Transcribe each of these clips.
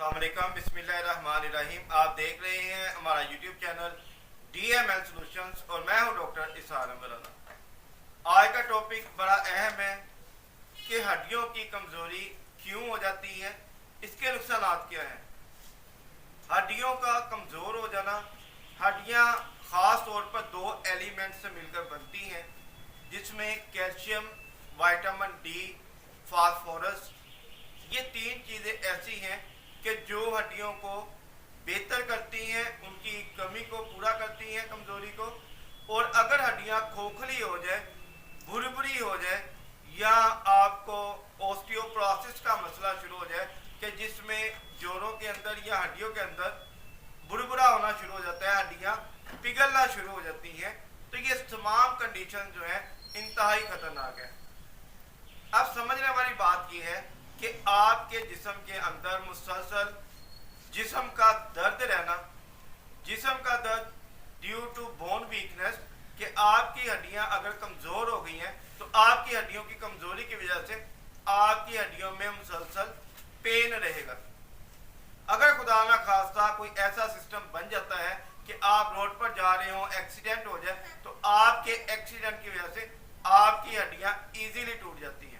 अस्सलाम वालेकुम, बिस्मिल्लाहिर्रहमानिर्रहीम। आप देख रहे हैं हमारा यूट्यूब चैनल DML सॉल्यूशंस और मैं हूं डॉक्टर इसार मराना। आज का टॉपिक बड़ा अहम है कि हड्डियों की कमज़ोरी क्यों हो जाती है, इसके नुकसान क्या हैं। हड्डियों का कमज़ोर हो जाना, हड्डियां ख़ास तौर पर दो एलिमेंट से मिलकर बनती हैं जिसमें कैल्शियम, विटामिन डी, फास्फोरस, ये तीन चीज़ें ऐसी हैं कि जो हड्डियों को बेहतर करती हैं, उनकी कमी को पूरा करती हैं, कमज़ोरी को। और अगर हड्डियां खोखली हो जाए, भुरभुरी हो जाए या आपको ऑस्टियोपोरोसिस का मसला शुरू हो जाए कि जिसमें जोड़ों के अंदर या हड्डियों के अंदर भुरभुरा होना शुरू हो जाता है, हड्डियां पिघलना शुरू हो जाती हैं, तो ये तमाम कंडीशन जो है इंतहाई खतरनाक है। अब समझने वाली बात यह है कि आपके जिस्म के अंदर मुसलसल जिस्म का दर्द रहना, जिस्म का दर्द ड्यू टू बोन वीकनेस, कि आपकी हड्डियां अगर कमज़ोर हो गई हैं तो आपकी हड्डियों की कमज़ोरी की वजह से आपकी हड्डियों में मुसलसल पेन रहेगा। अगर खुदा ना खास्ता कोई ऐसा सिस्टम बन जाता है कि आप रोड पर जा रहे हो, एक्सीडेंट हो जाए, तो आपके एक्सीडेंट की वजह से आपकी हड्डियां इजीली टूट जाती हैं।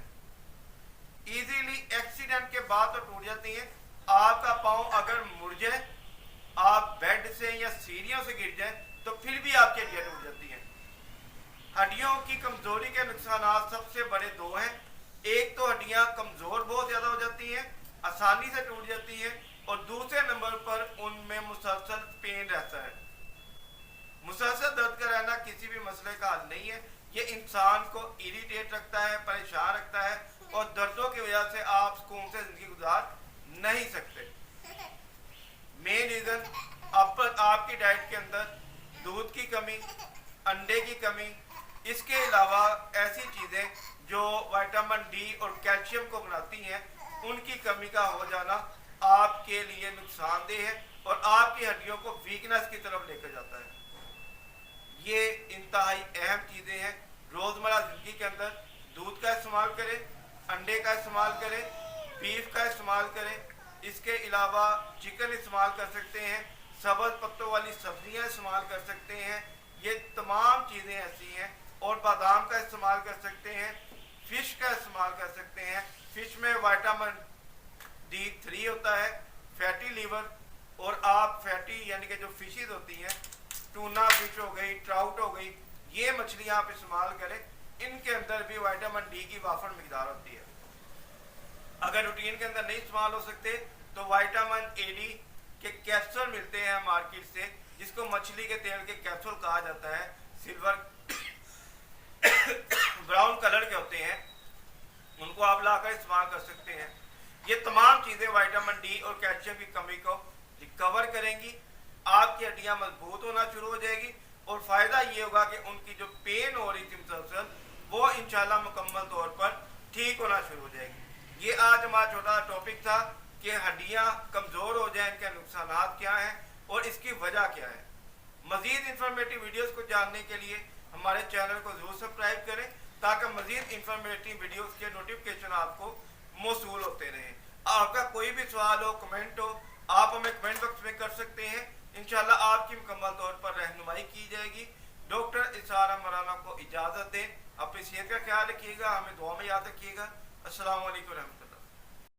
इजीली एक्सीडेंट के बाद तो टूट जाती हैं। आपका पाँव अगर मुड़ जाए, आप बेड से या सीढ़ियों से गिर जाए, तो फिर भी आपकी हड्डियां टूट जाती हैं। हड्डियों की कमजोरी के नुकसान सबसे बड़े दो हैं। एक तो हड्डियां कमजोर बहुत ज्यादा हो जाती हैं, आसानी से टूट जाती हैं, और दूसरे नंबर पर उनमें मुसलसल पेन रहता है। मुसलसल दर्द का रहना किसी भी मसले का हल नहीं है। ये इंसान को इरिटेट रखता है, परेशान रखता है, और दर्दों की वजह से आप सुकून से जिंदगी गुजार नहीं सकते। मेन रीजन आपकी डाइट के अंदर दूध की कमी, अंडे की कमी, इसके अलावा ऐसी चीजें जो विटामिन डी और कैल्शियम को बनाती हैं, उनकी कमी का हो जाना आपके लिए नुकसानदेह है और आपकी हड्डियों को वीकनेस की तरफ लेकर जाता है। ये इंतहाई अहम चीजें हैं। रोजमर्रा जिंदगी के अंदर दूध का इस्तेमाल करें, अंडे का इस्तेमाल करें, बीफ का इस्तेमाल करें। इसके अलावा चिकन इस्तेमाल कर सकते हैं, सब्ज पत्तों वाली सब्जियां इस्तेमाल कर सकते हैं। ये तमाम चीज़ें ऐसी हैं। और बादाम का इस्तेमाल कर सकते हैं, फिश का इस्तेमाल कर सकते हैं। फिश में विटामिन D3 होता है, फैटी लीवर, और आप फैटी यानी कि जो फिशेज होती हैं, टूना फिश हो गई, ट्राउट हो गई, ये मछलियाँ आप इस्तेमाल करें। इनके अंदर भी विटामिन डी की वाफर मिकदार होती है। अगर रूटीन के अंदर नहीं इस्तेमाल हो सकते तो विटामिन AD के कैप्सूल मिलते हैं मार्केट से, जिसको मछली के तेल के कैप्सूल कहा जाता है। सिल्वर ब्राउन कलर के होते हैं, उनको आप लाकर इस्तेमाल कर सकते हैं। ये तमाम चीज़ें विटामिन डी और कैल्शियम की कमी को रिकवर करेंगी। आपकी हड्डियां मजबूत होना शुरू हो जाएगी, और फ़ायदा ये होगा कि उनकी जो पेन हो रही थी मुसलसल, वो इंशाल्लाह मुकम्मल तौर पर ठीक होना शुरू हो जाएगी। ये आज हमारा छोटा टॉपिक था कि हड्डियां कमज़ोर हो जाएं, इनके नुकसान क्या हैं और इसकी वजह क्या है। मज़ीद इंफॉर्मेटिव वीडियोस को जानने के लिए हमारे चैनल को जरूर सब्सक्राइब करें, ताकि मज़ीद इंफॉर्मेटिव वीडियोस के नोटिफिकेशन आपको मौसूल होते रहें। आपका कोई भी सवाल हो, कमेंट हो, आप हमें कमेंट बॉक्स में कर सकते हैं। इंशाल्लाह आपकी मुकम्मल तौर पर रहनुमाई की जाएगी। डॉक्टर इसार मराना को इजाज़त दें। अपनी सेहत का ख्याल रखिएगा, हमें दुआ में याद रखिएगा। अस्सलाम वालेकुम।